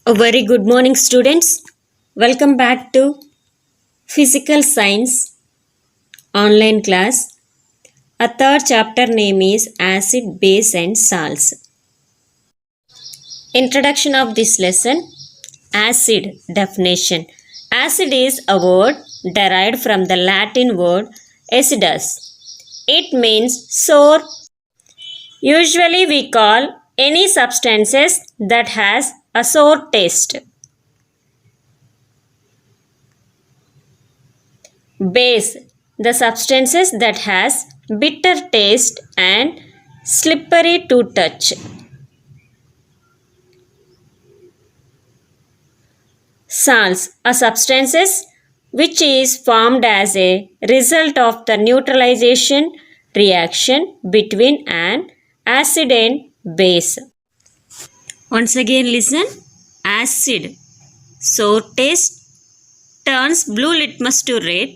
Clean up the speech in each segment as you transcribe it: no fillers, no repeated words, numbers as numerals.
A very good morning, students. Welcome back to Physical Science online class. A third chapter name is Acid, Base and Salts. Introduction of this lesson. Acid definition. Acid is a word derived from the Latin word acidus. It means sour. Usually we call any substances that has a sour taste. Base, the substances that has bitter taste and slippery to touch. Salts are substances which is formed as a result of the neutralization reaction between an acid and base. Once again listen. Acid, sour taste, turns blue litmus to red,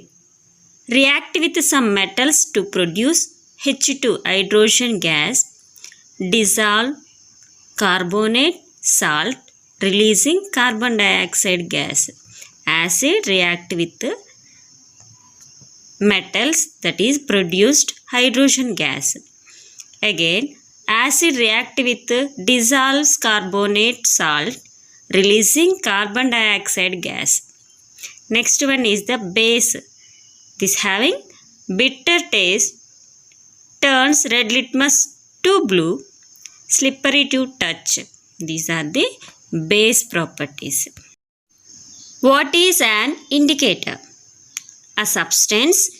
react with some metals to produce H2 hydrogen gas, dissolve carbonate salt, releasing carbon dioxide gas. Acid react with metals, that is produced hydrogen gas. Again, acid react with dissolves carbonate salt, releasing carbon dioxide gas. Next one is the base. This having bitter taste, turns red litmus to blue, slippery to touch. These are the base properties. What is an indicator? A substance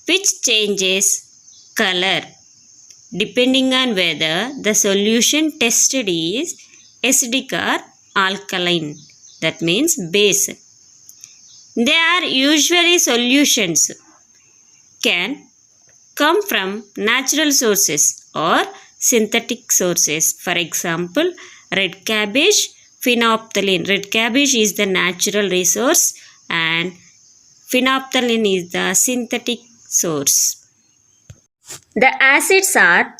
which changes color depending on whether the solution tested is acidic or alkaline. That means base. They are usually solutions can come from natural sources or synthetic sources. For example, red cabbage, phenolphthalein. Red cabbage is the natural resource and phenolphthalein is the synthetic source. The acids are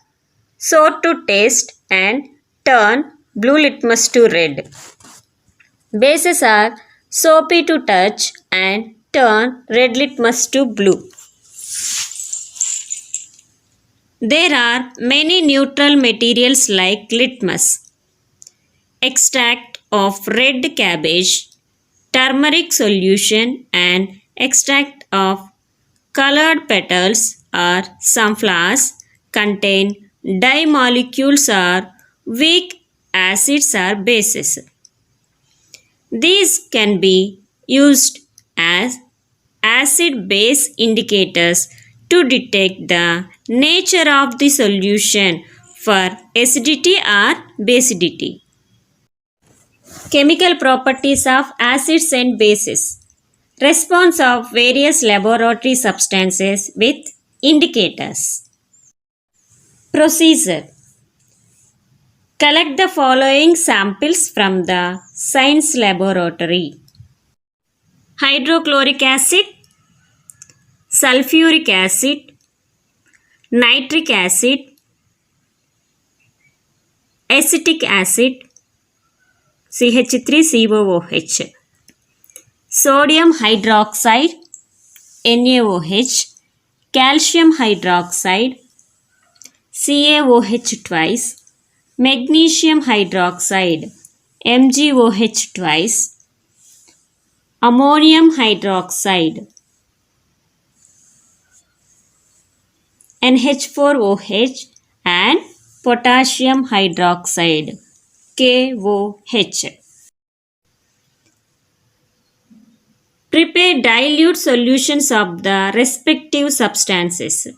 sour to taste and turn blue litmus to red. Bases are soapy to touch and turn red litmus to blue. There are many neutral materials like litmus, extract of red cabbage, turmeric solution and extract of colored petals or sunflowers contain dye molecules or weak acids or bases. These can be used as acid-base indicators to detect the nature of the solution for acidity or basicity. Chemical properties of acids and bases. Response of various laboratory substances with indicators. Procedure. Collect the following samples from the science laboratory. Hydrochloric acid, sulfuric acid, nitric acid, acetic acid, CH3COOH, sodium hydroxide, NaOH, calcium hydroxide, CaOH twice, magnesium hydroxide, MgOH twice, ammonium hydroxide, NH4OH and potassium hydroxide, KOH. Prepare dilute solutions of the respective substances.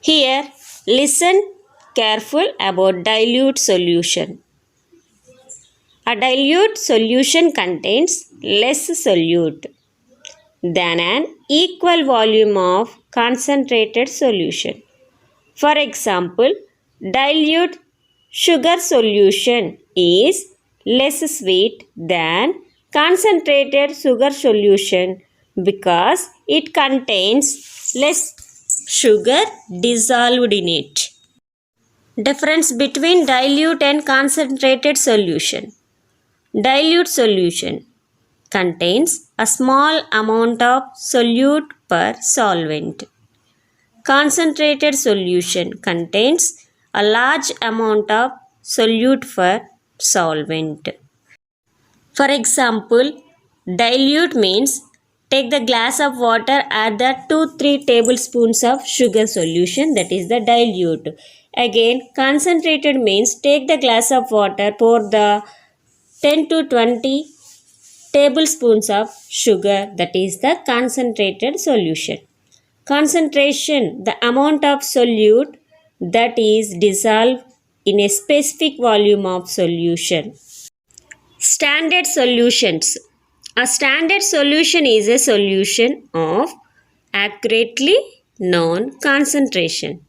Here, listen careful about dilute solution. A dilute solution contains less solute than an equal volume of concentrated solution. For example, dilute sugar solution is less sweet than concentrated sugar solution because it contains less sugar dissolved in it. Difference between dilute and concentrated solution. Dilute solution contains a small amount of solute per solvent. Concentrated solution contains a large amount of solute per solvent. For example, dilute means take the glass of water, add the 2-3 tablespoons of sugar solution, that is the dilute. Again, concentrated means take the glass of water, pour the 10 to 20 tablespoons of sugar, that is the concentrated solution. Concentration, the amount of solute that is dissolved in a specific volume of solution. Standard solutions. A standard solution is a solution of accurately known concentration.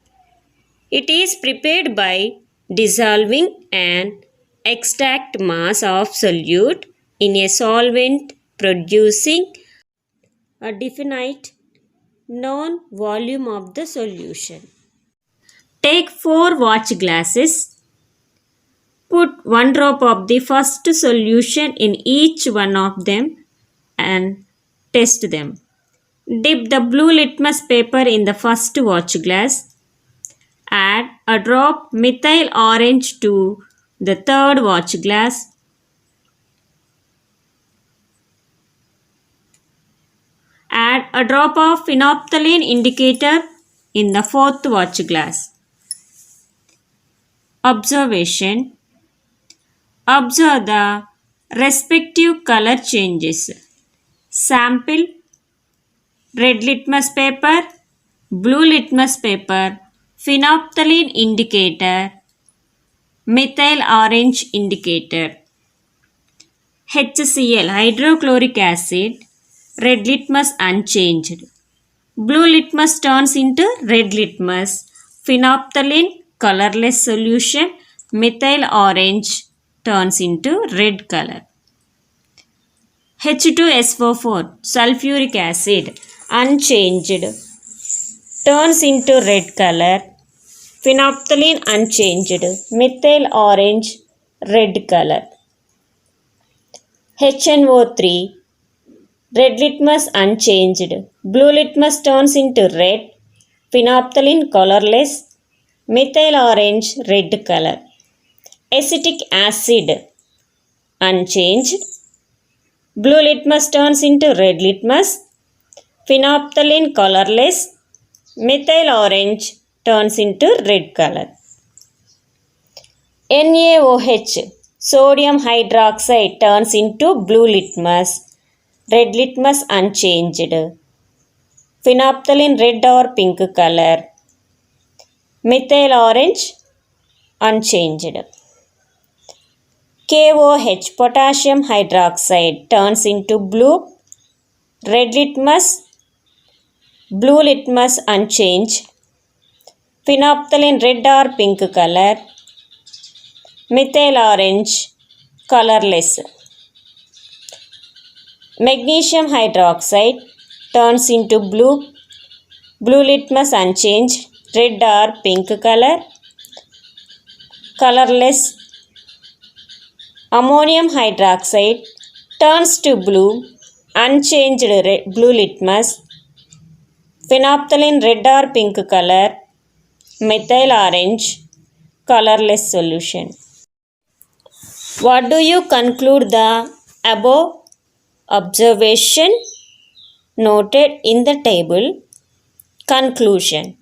It is prepared by dissolving an exact mass of solute in a solvent producing a definite known volume of the solution. Take 4 watch glasses. Put 1 drop of the first solution in each one of them and test them. Dip the blue litmus paper in the first watch glass. Add a drop methyl orange to the third watch glass. Add a drop of phenolphthalein indicator in the fourth watch glass. Observation. Observe the respective color changes. Sample red litmus paper, blue litmus paper, phenolphthalein indicator, methyl orange indicator. HCl hydrochloric acid, red litmus unchanged. Blue litmus turns into red litmus. Phenolphthalein colorless solution, methyl orange turns into red color. H2SO4 sulfuric acid unchanged turns into red color. Phenolphthalein unchanged, methyl orange, red color. HNO3 red litmus unchanged, blue litmus turns into red, phenolphthalein colorless, methyl orange, red color. Acetic acid unchanged, blue litmus turns into red litmus, phenolphthalein colorless, methyl orange turns into red color. NaOH sodium hydroxide turns into blue litmus, red litmus unchanged, phenolphthalein red or pink color, methyl orange unchanged. KOH potassium hydroxide turns into blue, red litmus, blue litmus unchanged, phenolphthalein red or pink color, methyl orange colorless. Magnesium hydroxide turns into blue, blue litmus unchanged, red or pink color, colorless. Ammonium hydroxide turns to blue, unchanged blue litmus, phenolphthalein red or pink color, methyl orange, colorless solution. What do you conclude the above observation noted in the table? Conclusion.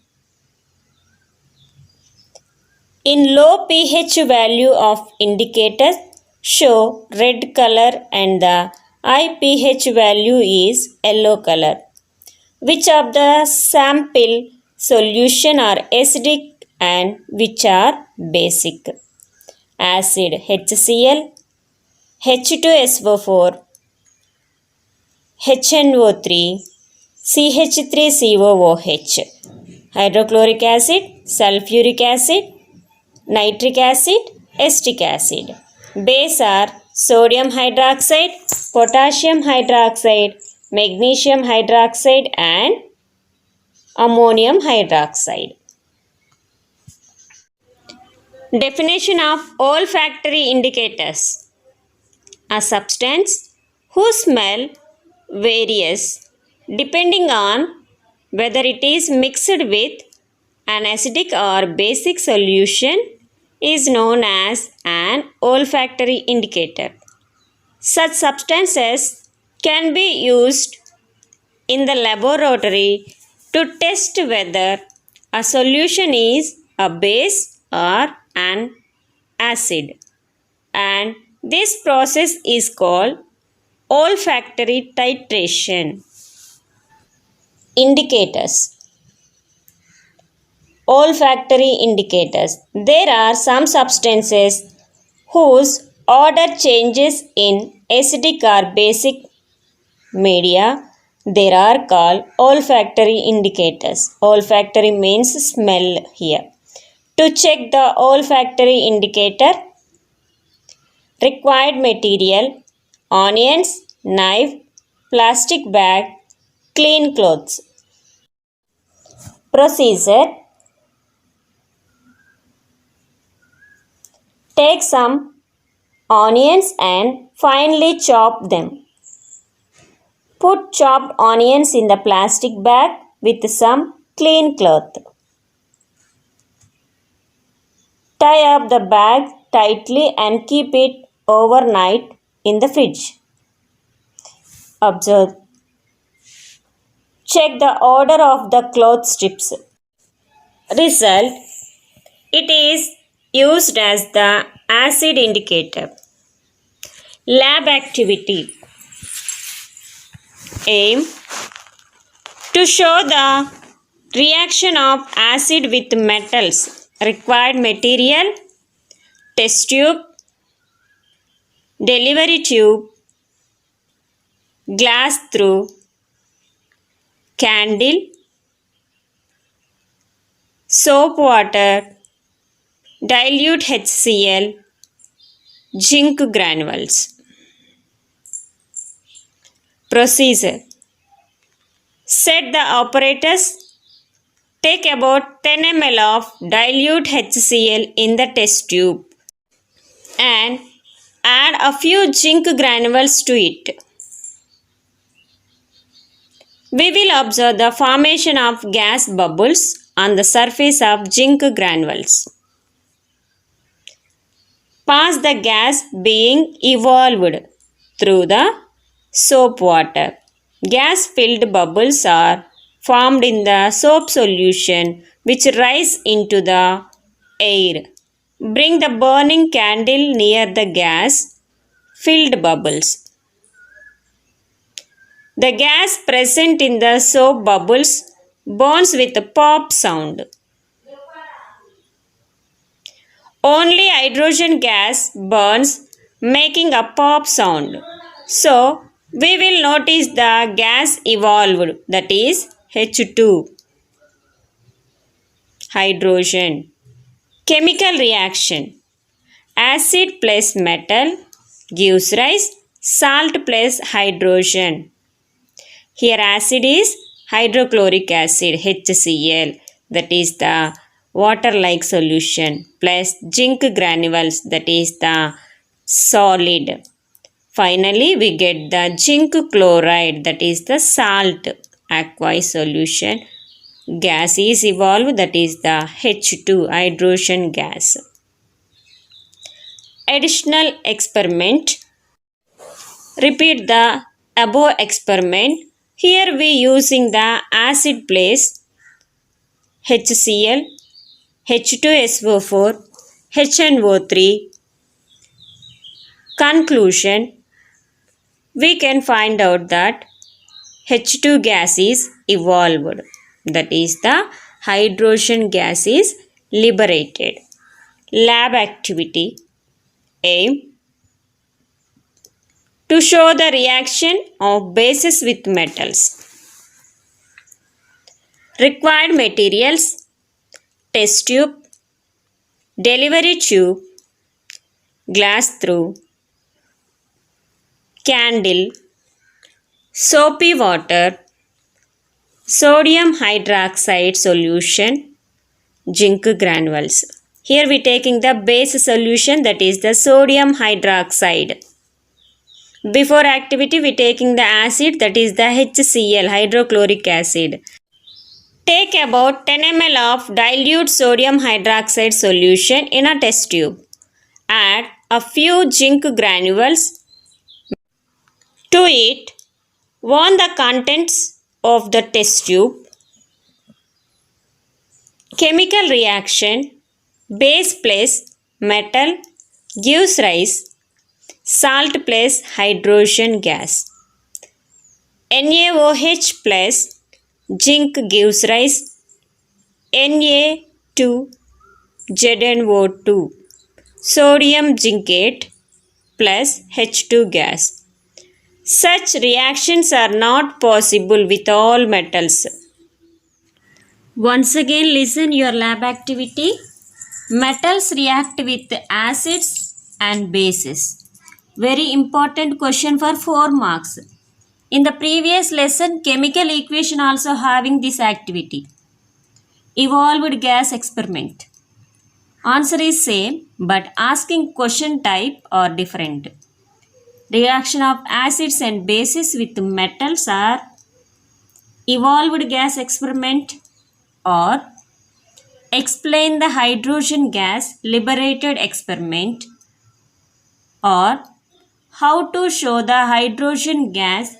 In low pH value of indicators show red color and the high pH value is yellow color. Which of the sample solution are acidic and which are basic? Acid HCl, H2SO4, HNO3, CH3COOH, hydrochloric acid, sulfuric acid, nitric acid, acetic acid. Base are sodium hydroxide, potassium hydroxide, magnesium hydroxide and ammonium hydroxide. Definition of olfactory indicators. a substance whose smell varies depending on whether it is mixed with an acidic or basic solution is known as an olfactory indicator. Such substances can be used in the laboratory to test whether a solution is a base or an acid, and this process is called olfactory titration. Indicators. Olfactory indicators. There are some substances whose odor changes in acidic or basic media. They are called olfactory indicators. Olfactory means smell here. To check the olfactory indicator, required material: onions, knife, plastic bag, clean clothes. Procedure: take some onions and finely chop them. Put chopped onions in the plastic bag with some clean cloth. Tie up the bag tightly and keep it overnight in the fridge. Observe. Check the odor of the cloth strips. Result: it is used as the acid indicator. Lab activity. Aim: to show the reaction of acid with metals. Required material: test tube, delivery tube, glass through, candle, soap water, dilute HCl, zinc granules. Procedure: set the apparatus. Take about 10 ml of dilute HCl in the test tube and add a few zinc granules to it. We will observe the formation of gas bubbles on the surface of zinc granules. Pass the gas being evolved through the soap water. Gas-filled bubbles are formed in the soap solution which rise into the air. Bring the burning candle near the gas-filled bubbles. The gas present in the soap bubbles burns with a pop sound. Only hydrogen gas burns making a pop sound. So, we will notice the gas evolved, that is H2. Hydrogen. Chemical reaction. Acid plus metal gives rise salt plus hydrogen. Here acid is hydrochloric acid HCl, that is the water-like solution, plus zinc granules, that is the solid. Finally, we get the zinc chloride, that is the salt aqueous solution. Gas is evolved, that is the H2 hydrogen gas. Additional experiment. Repeat the above experiment. Here we using the acid place HCl, H2SO4, HNO3. Conclusion: we can find out that H2 gas is evolved, that is the hydrogen gas is liberated. Lab activity. Aim: to show the reaction of bases with metals. Required materials: test tube, delivery tube, glass through, candle, soapy water, sodium hydroxide solution, zinc granules. Here we taking the base solution, that is the sodium hydroxide. Before activity, we taking the acid, that is the HCl, hydrochloric acid. Take about 10 ml of dilute sodium hydroxide solution in a test tube. Add a few zinc granules to it. Warm the contents of the test tube. Chemical reaction, base plus metal gives rise, salt plus hydrogen gas. NaOH plus zinc gives rise, Na2ZnO2, sodium zincate plus H2 gas. Such reactions are not possible with all metals. Once again listen your lab activity. Metals react with acids and bases. Very important question for 4 marks. In the previous lesson, chemical equation also having this activity. Evolved gas experiment. Answer is same but asking question type are different. Reaction of acids and bases with metals are evolved gas experiment or explain the hydrogen gas liberated experiment or how to show the hydrogen gas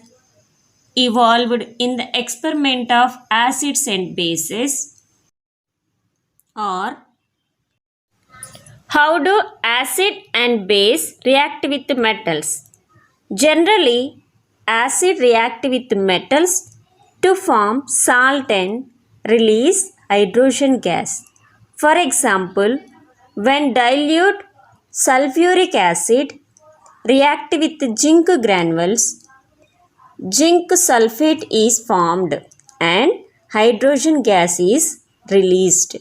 evolved in the experiment of acids and bases or how do acid and base react with metals. Generally, acid react with metals to form salt and release hydrogen gas. For example, when dilute sulfuric acid react with zinc granules, zinc sulfate is formed and hydrogen gas is released.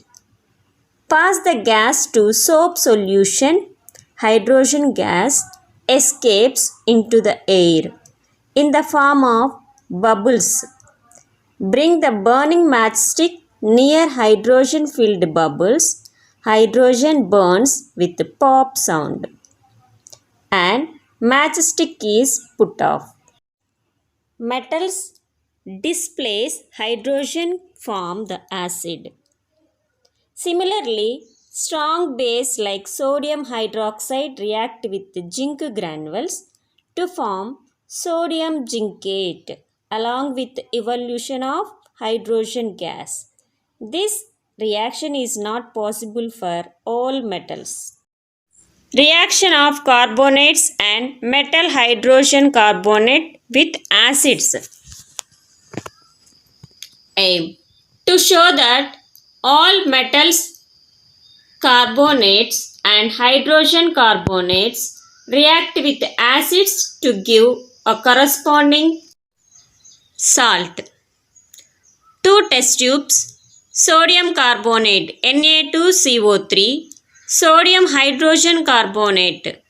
Pass the gas to soap solution, hydrogen gas escapes into the air in the form of bubbles. Bring the burning matchstick near hydrogen filled bubbles. Hydrogen burns with pop sound and matchstick is put off. Metals displace hydrogen form the acid. Similarly, strong base like sodium hydroxide react with zinc granules to form sodium zincate along with evolution of hydrogen gas. This reaction is not possible for all metals. Reaction of carbonates and metal hydrogen carbonate with acids. Aim to show that all metals, carbonates and hydrogen carbonates react with acids to give a corresponding salt. 2 test tubes, sodium carbonate Na2CO3, sodium hydrogen carbonate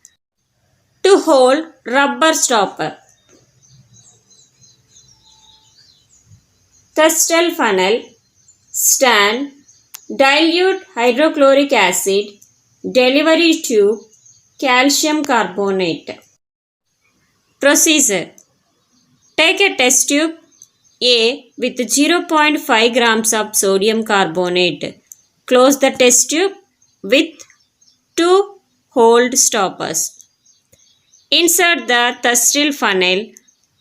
to hold rubber stopper. Custal funnel, stand, dilute hydrochloric acid, delivery tube, calcium carbonate. Procedure. Take a test tube A with 0.5 grams of sodium carbonate. Close the test tube with 2 hold stoppers. Insert the Custal funnel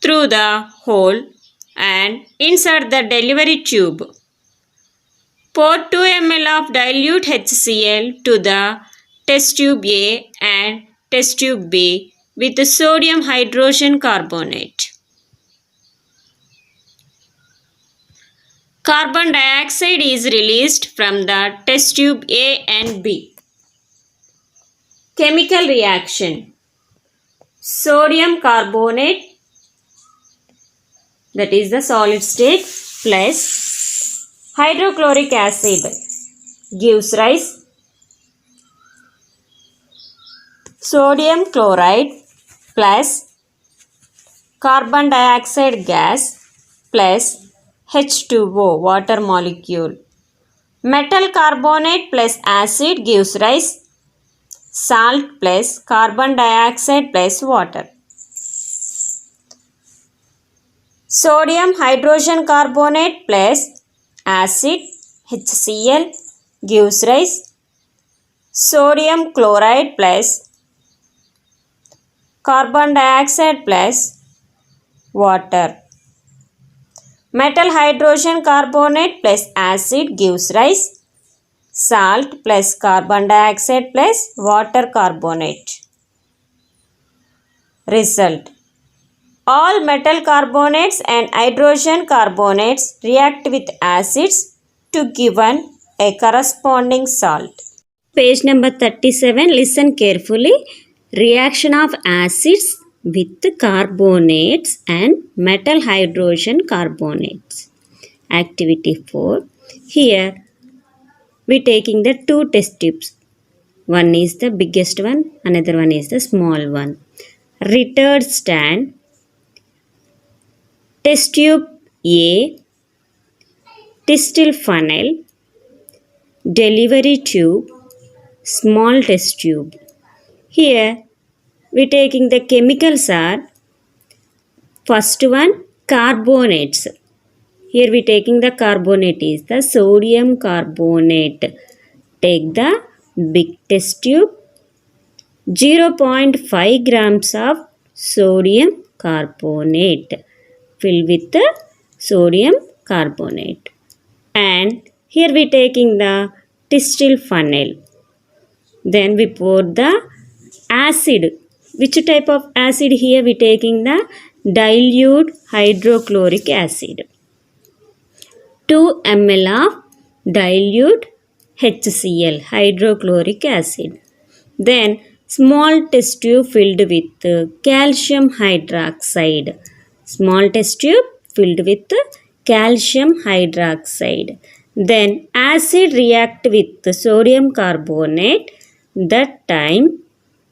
through the hole and insert the delivery tube. Pour 2 ml of dilute HCl to the test tube A and test tube B with sodium hydrogen carbonate. Carbon dioxide is released from the test tube A and B. Chemical reaction. Sodium carbonate, that is the solid state, plus hydrochloric acid gives rise sodium chloride plus carbon dioxide gas plus H2O water molecule. Metal carbonate plus acid gives rise salt plus carbon dioxide plus water. Sodium hydrogen carbonate plus acid HCl gives rise sodium chloride plus carbon dioxide plus water. Metal hydrogen carbonate plus acid gives rise salt plus carbon dioxide plus water carbonate. Result: all metal carbonates and hydrogen carbonates react with acids to give a corresponding salt. Page number 37. Listen carefully. Reaction of acids with carbonates and metal hydrogen carbonates. Activity 4. Here we taking the two test tubes. One is the biggest one, another one is the small one. Retard stand, test tube A, distal funnel, delivery tube, small test tube. Here we taking the chemicals are first one carbonates. Here we taking the carbonate is the sodium carbonate. Take the big test tube, 0.5 grams of sodium carbonate. Fill with the sodium carbonate. And here we taking the distal funnel. Then we pour the acid. Which type of acid? Here we taking the dilute hydrochloric acid. 2 ml of dilute HCl hydrochloric acid. Then small test tube filled with calcium hydroxide. Small test tube filled with calcium hydroxide. Then acid react with sodium carbonate. That time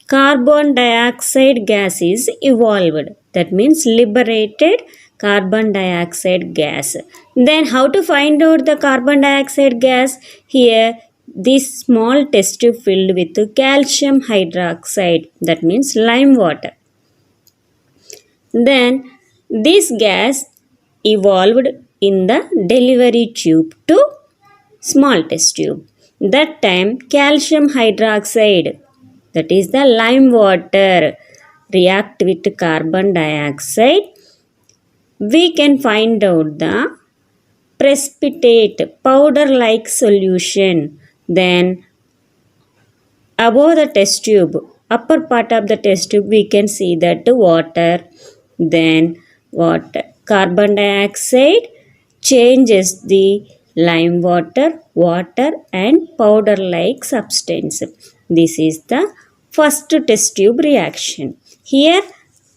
carbon dioxide gas is evolved. That means liberated carbon dioxide gas. Then how to find out the carbon dioxide gas? Here this small test tube filled with calcium hydroxide. That means lime water. Then this gas evolved in the delivery tube to small test tube. That time calcium hydroxide, that is the lime water, react with carbon dioxide. We can find out the precipitate powder like solution. Then above the test tube, upper part of the test tube, we can see that water. Then water, carbon dioxide changes the lime water, water and powder like substance. This is the first test tube reaction. Here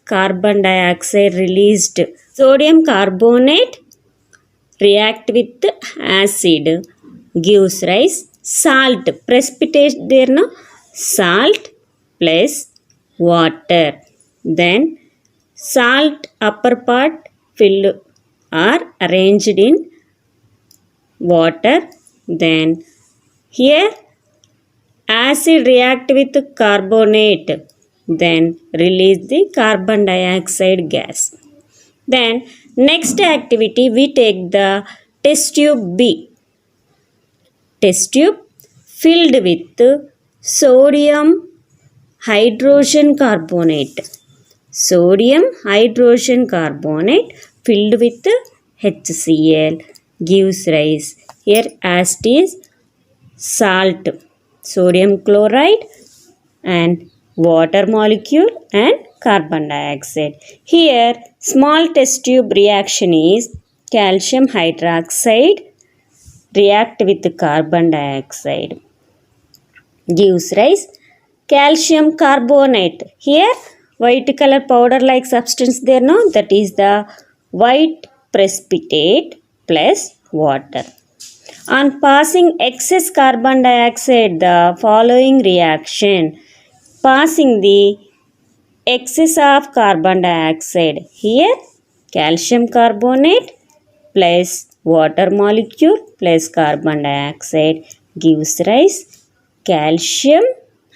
carbon dioxide released sodium carbonate react with acid gives rise salt. Precipitate there, no? Salt plus water. Then salt upper part filled are arranged in water. Then here acid react with carbonate, then release the carbon dioxide gas. Then next activity we take the test tube B. Test tube filled with sodium hydrogen carbonate. Sodium hydrogen carbonate filled with HCl gives rise. Here acid is salt, sodium chloride and water molecule and carbon dioxide. Here small test tube reaction is calcium hydroxide react with carbon dioxide gives rise calcium carbonate. Here white color powder like substance there, no? That is the white precipitate plus water. On passing excess carbon dioxide, the following reaction. Passing the excess of carbon dioxide. Here calcium carbonate plus water molecule plus carbon dioxide gives rise calcium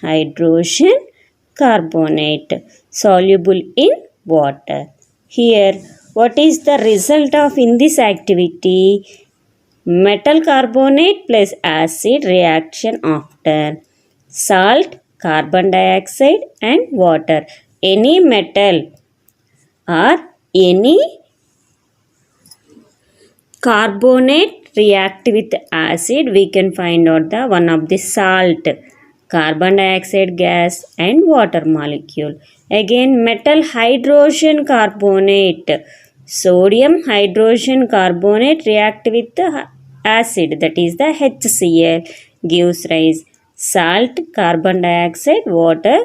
hydrogen carbonate soluble in water. Here What is the result of in this activity? Metal carbonate plus acid reaction after salt, carbon dioxide and water. Any metal or any carbonate react with acid, we can find out the one of the salt, carbon dioxide gas and water molecule. Again metal hydrogen carbonate, sodium hydrogen carbonate react with the acid, that is the HCl, gives rise salt, carbon dioxide, water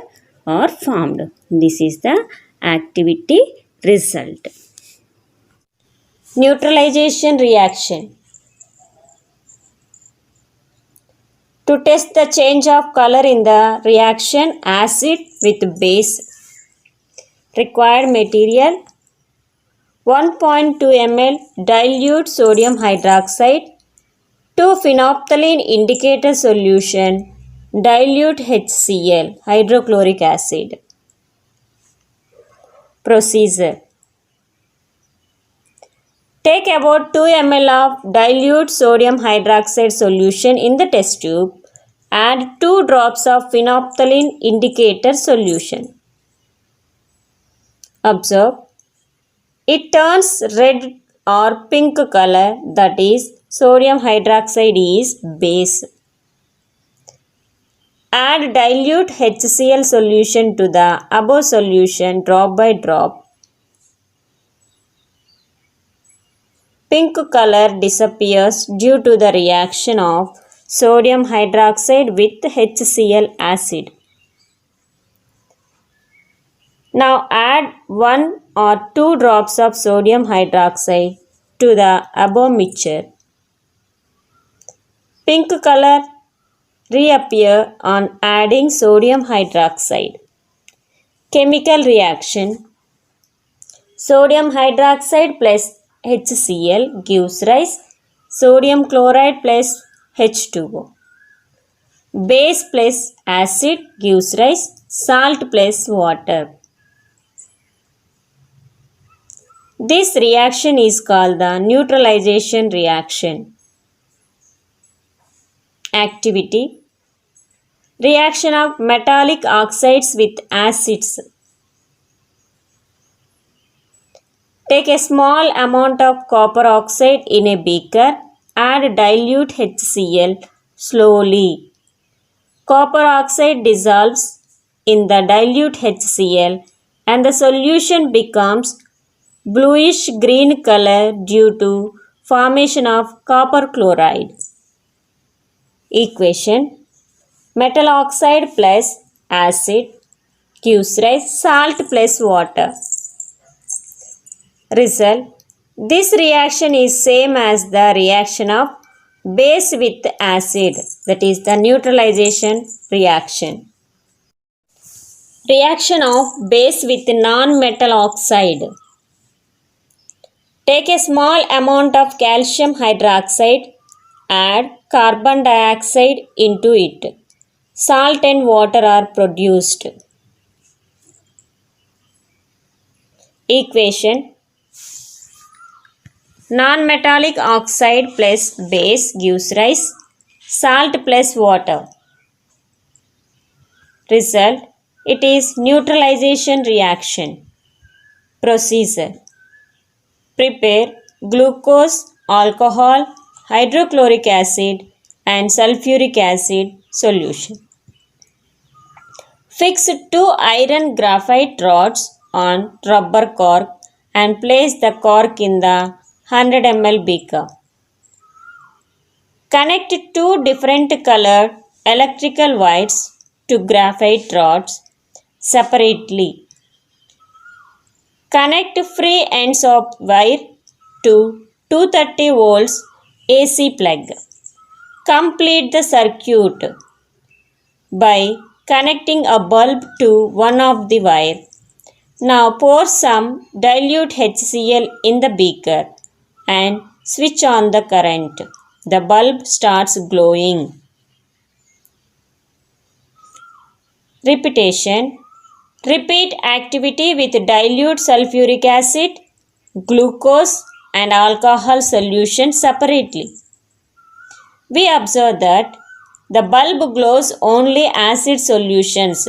are formed. This is the activity result. Neutralization reaction. To test the change of color in the reaction acid with base, required material 1.2 ml dilute sodium hydroxide, 2 phenolphthalein indicator solution, dilute HCl, hydrochloric acid. Procedure. Take about 2 ml of dilute sodium hydroxide solution in the test tube. Add 2 drops of phenolphthalein indicator solution. Observe. It turns red or pink color, that is sodium hydroxide is base. Add dilute HCl solution to the above solution drop by drop. Pink color disappears due to the reaction of sodium hydroxide with HCl acid. Now add 1 or 2 drops of sodium hydroxide to the above mixture. Pink color reappear on adding sodium hydroxide. Chemical reaction. Sodium hydroxide plus HCl gives rise sodium chloride plus H2O. Base plus acid gives rise salt plus water. This reaction is called the neutralization reaction. Activity. Reaction of metallic oxides with acids. Take a small amount of copper oxide in a beaker. Add dilute HCl slowly. Copper oxide dissolves in the dilute HCl and the solution becomes bluish green color due to formation of copper chloride. Equation. Metal oxide plus acid gives rise salt plus water. Result. This reaction is same as the reaction of base with acid, that is the neutralization reaction. Reaction of base with non-metal oxide. Take a small amount of calcium hydroxide, add carbon dioxide into it. Salt and water are produced. Equation. Non-metallic oxide plus base gives rise salt plus water. Result. It is neutralization reaction. Procedure. Prepare glucose, alcohol, hydrochloric acid and sulfuric acid solution. Fix 2 iron graphite rods on rubber cork and place the cork in the 100 ml beaker. Connect 2 different colored electrical wires to graphite rods separately. Connect free ends of wire to 230 volts AC plug. Complete the circuit by connecting a bulb to one of the wire. Now pour some dilute HCl in the beaker and switch on the current. The bulb starts glowing. Repetition. Repeat activity with dilute sulfuric acid glucose and alcohol solution separately. We observe that the bulb glows only acid solutions,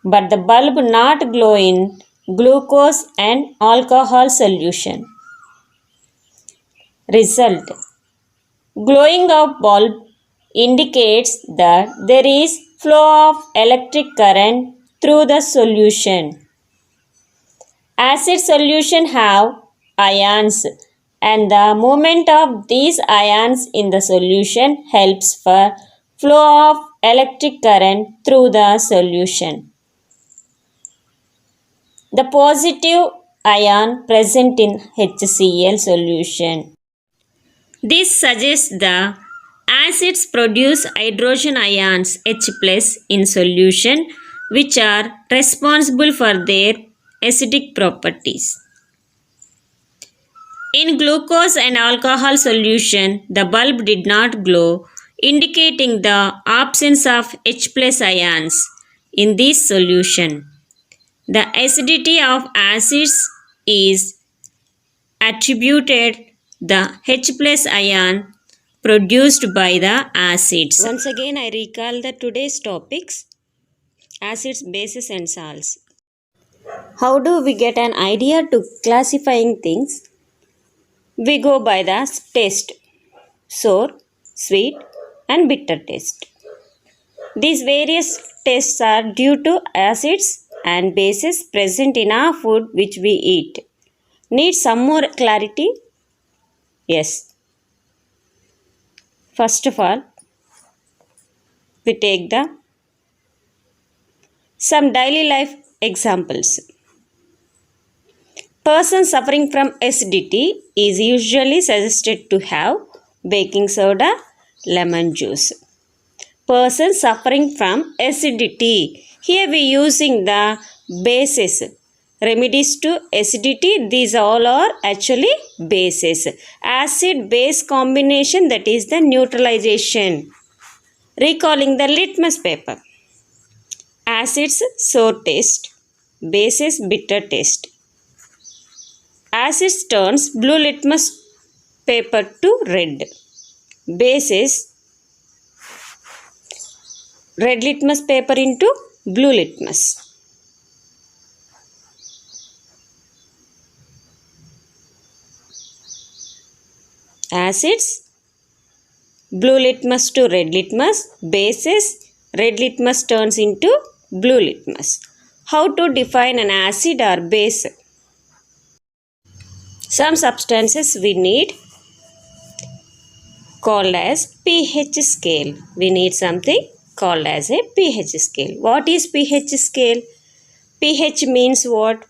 but the bulb not glow in glucose and alcohol solution. Result: glowing of bulb indicates that there is flow of electric current through the solution. Acid solution have ions, and the movement of these ions in the solution helps for flow of electric current through the solution. The positive ion present in HCl solution. This suggests the acids produce hydrogen ions H plus in solution, which are responsible for their acidic properties. In glucose and alcohol solution, the bulb did not glow, indicating the absence of H plus ions in this solution. The acidity of acids is attributed the H plus ion produced by the acids. Once again, I recall the today's topics: acids, bases, and salts. How do we get an idea to classifying things? We go by the taste: sour, sweet, and bitter taste. These various tastes are due to acids and bases present in our food which we eat. Need some more clarity? Yes. First of all, we take some daily life examples. Person suffering from acidity is usually suggested to have baking soda, lemon juice. Person suffering from acidity. Here we using the bases. Remedies to acidity, these all are actually bases. Acid base combination, that is the neutralization. Recalling the litmus paper. Acids sour taste, bases bitter taste. Acids turns blue litmus paper to red. Bases red litmus paper into blue litmus. Acids blue litmus to red litmus. Bases red litmus turns into blue litmus. How to define an acid or base? Some substances we need called as pH scale. We need something called as a pH scale. What is pH scale? pH means what?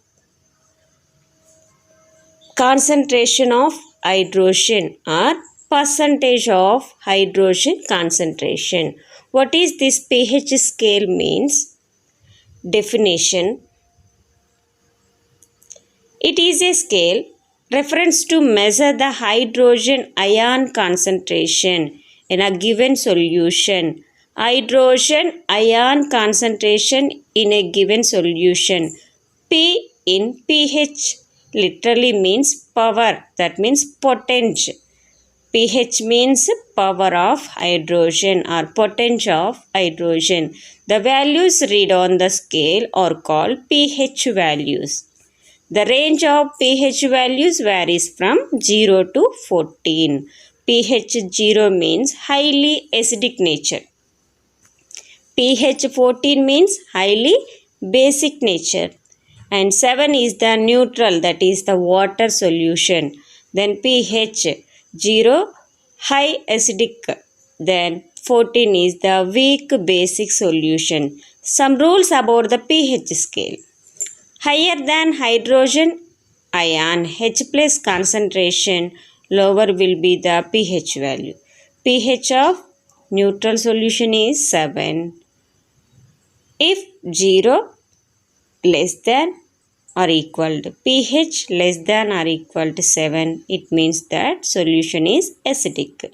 Concentration of hydrogen or percentage of hydrogen concentration. What is this pH scale means? Definition: it is a scale reference to measure the hydrogen ion concentration in a given solution. Hydrogen ion concentration in a given solution. P in pH literally means power, that means potential. pH means power of hydrogen or potential of hydrogen. The values read on the scale are called pH values. The range of pH values varies from 0 to 14. pH 0 means highly acidic nature. pH 14 means highly basic nature. And 7 is the neutral, that is the water solution. Then pH 0 high acidic. Then 14 is the weak basic solution. Some rules about the pH scale. Higher than hydrogen ion H plus concentration, lower will be the pH value. pH of neutral solution is 7. If 0 less than or equal to pH less than or equal to 7, it means that solution is acidic.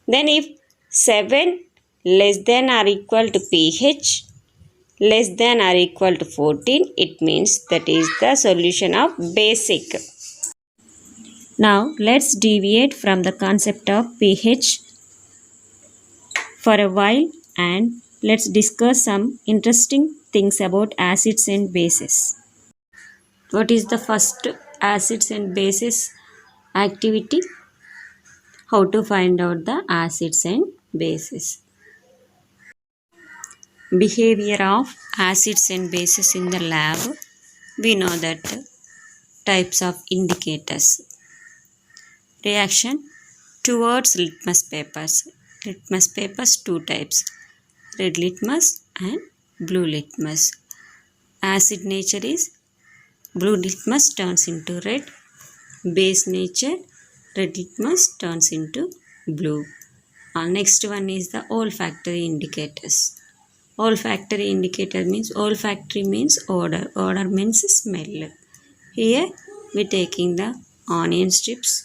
Then if 7 less than or equal to pH less than or equal to 14, it means that is the solution of basic. Now let's deviate from the concept of pH for a while and let's discuss some interesting things about acids and bases. What is the first acids and bases activity? How to find out the acids and bases. Behavior of acids and bases in the lab. We know that types of indicators. Reaction towards litmus papers. Litmus papers two types, red litmus and blue litmus. Acid nature is blue litmus turns into red, base nature red litmus turns into blue. Next one is the olfactory indicators. Olfactory indicator means olfactory means odor. Odor means smell. Here we taking the onion strips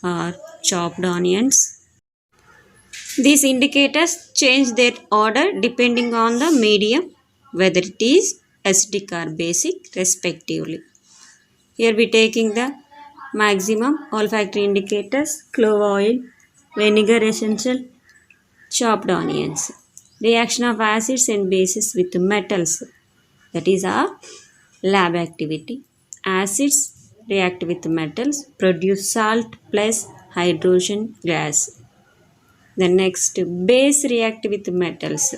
or chopped onions. These indicators change their odor depending on the medium, whether it is acidic or basic respectively. Here we taking the maximum olfactory indicators, clove oil, vinegar essential, chopped onions. Reaction of acids and bases with metals. That is our lab activity. Acids react with metals, produce salt plus hydrogen gas. The next base react with metals.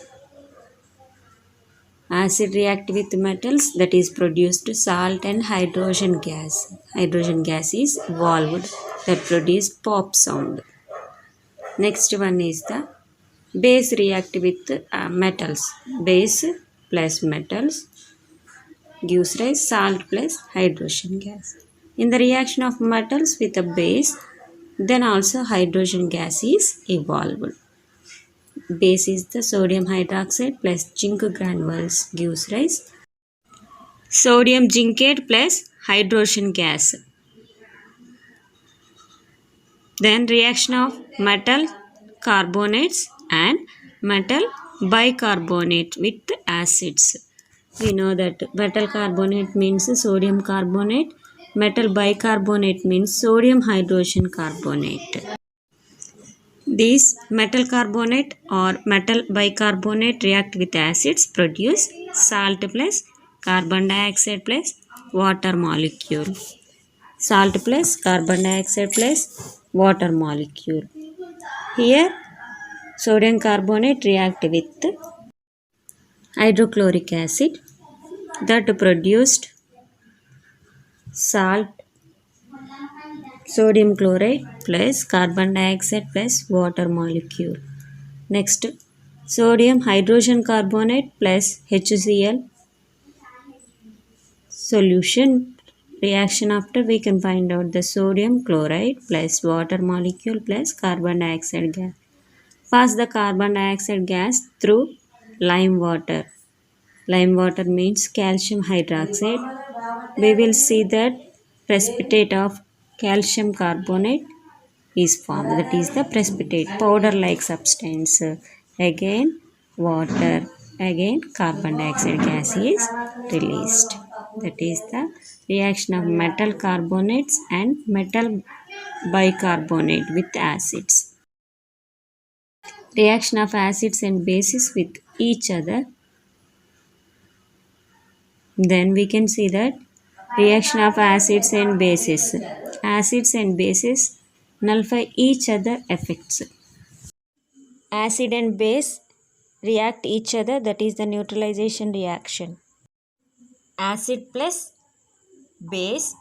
Acid react with metals, that is produced salt and hydrogen gas. Hydrogen gas is evolved, that produce pop sound. Next one is the base react with metals. Base plus metals gives rise salt plus hydrogen gas. In the reaction of metals with a base, then also hydrogen gas is evolved. Base is the sodium hydroxide plus zinc granules gives rise sodium zincate plus hydrogen gas. Then reaction of metal carbonates and metal bicarbonate with acids. We know that metal carbonate means sodium carbonate, metal bicarbonate means sodium hydrogen carbonate. These metal carbonate or metal bicarbonate react with acids, produce salt plus carbon dioxide plus water molecule. Salt plus carbon dioxide plus water molecule. Here sodium carbonate react with hydrochloric acid that produced salt, sodium chloride plus carbon dioxide plus water molecule. Next, sodium hydrogen carbonate plus HCl solution reaction after we can find out the sodium chloride plus water molecule plus carbon dioxide gas. Pass the carbon dioxide gas through lime water. Lime water means calcium hydroxide. We will see that precipitate of calcium carbonate is formed. That is the precipitate, powder like substance. Again water, again carbon dioxide gas is released. That is the reaction of metal carbonates and metal bicarbonate with acids. Reaction of acids and bases with each other. Then we can see that reaction of acids and bases. Acids and bases nullify each other effects. Acid and base react each other, that is the neutralization reaction. Acid plus base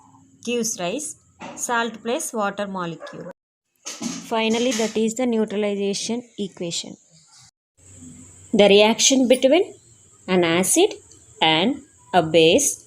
gives rise salt plus water molecule. Finally, that is the neutralization equation. The reaction between an acid and a base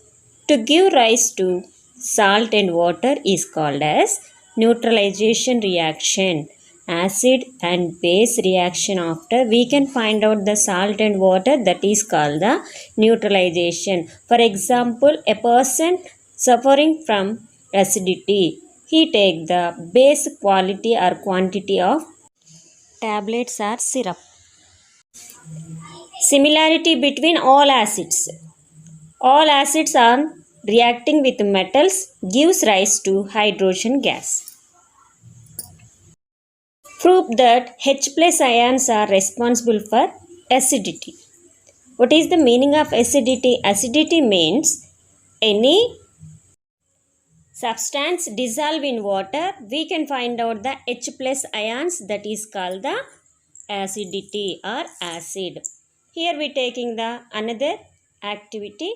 to give rise to salt and water is called as neutralization reaction. Acid and base reaction after we can find out the salt and water, that is called the neutralization. For example, a person suffering from acidity, he take the base quality or quantity of tablets or syrup. Similarity between all acids. All acids are reacting with metals gives rise to hydrogen gas. Prove that H plus ions are responsible for acidity. What is the meaning of acidity? Acidity means any substance dissolve in water, we can find out the H plus ions, that is called the acidity or acid. Here we taking the another activity.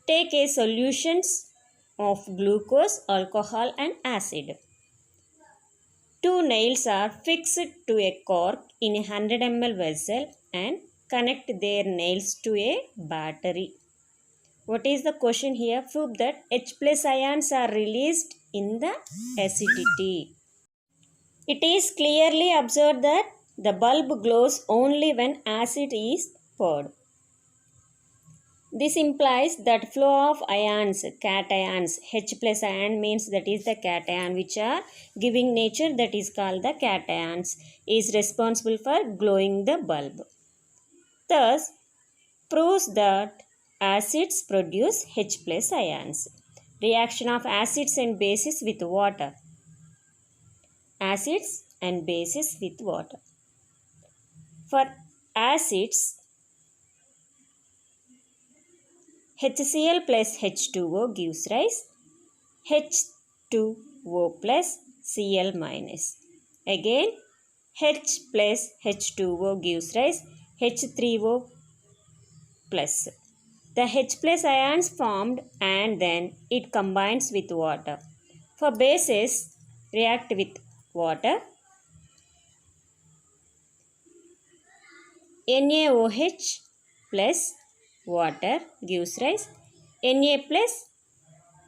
Take a solutions of glucose, alcohol and acid. Two nails are fixed to a cork in a 100 ml vessel and connect their nails to a battery. What is the question here? Prove that H plus ions are released in the acidity. It is clearly observed that the bulb glows only when acid is poured. This implies that flow of ions, cations, H plus ion means that is the cation which are giving nature, that is called the cations, is responsible for glowing the bulb. Thus, proves that acids produce H plus ions. Reaction of acids and bases with water. Acids and bases with water. For acids, HCl plus H2O gives rise H2O plus Cl minus. Again, H plus H2O gives rise H3O plus. The H plus ions formed and then it combines with water. For bases, react with water. NaOH plus water gives rise Na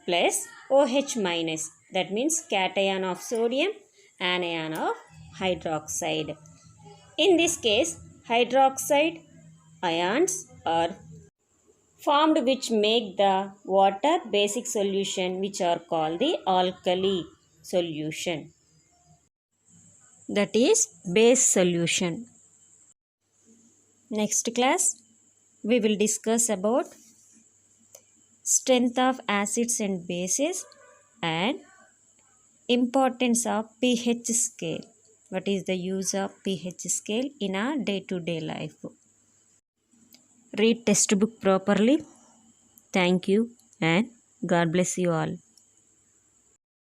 plus OH minus. That means cation of sodium, anion of hydroxide. In this case, hydroxide ions are formed which make the water basic solution, which are called the alkali solution. That is base solution. Next class, we will discuss about strength of acids and bases and importance of pH scale. What is the use of pH scale in our day-to-day life? Read textbook properly. Thank you and God bless you all.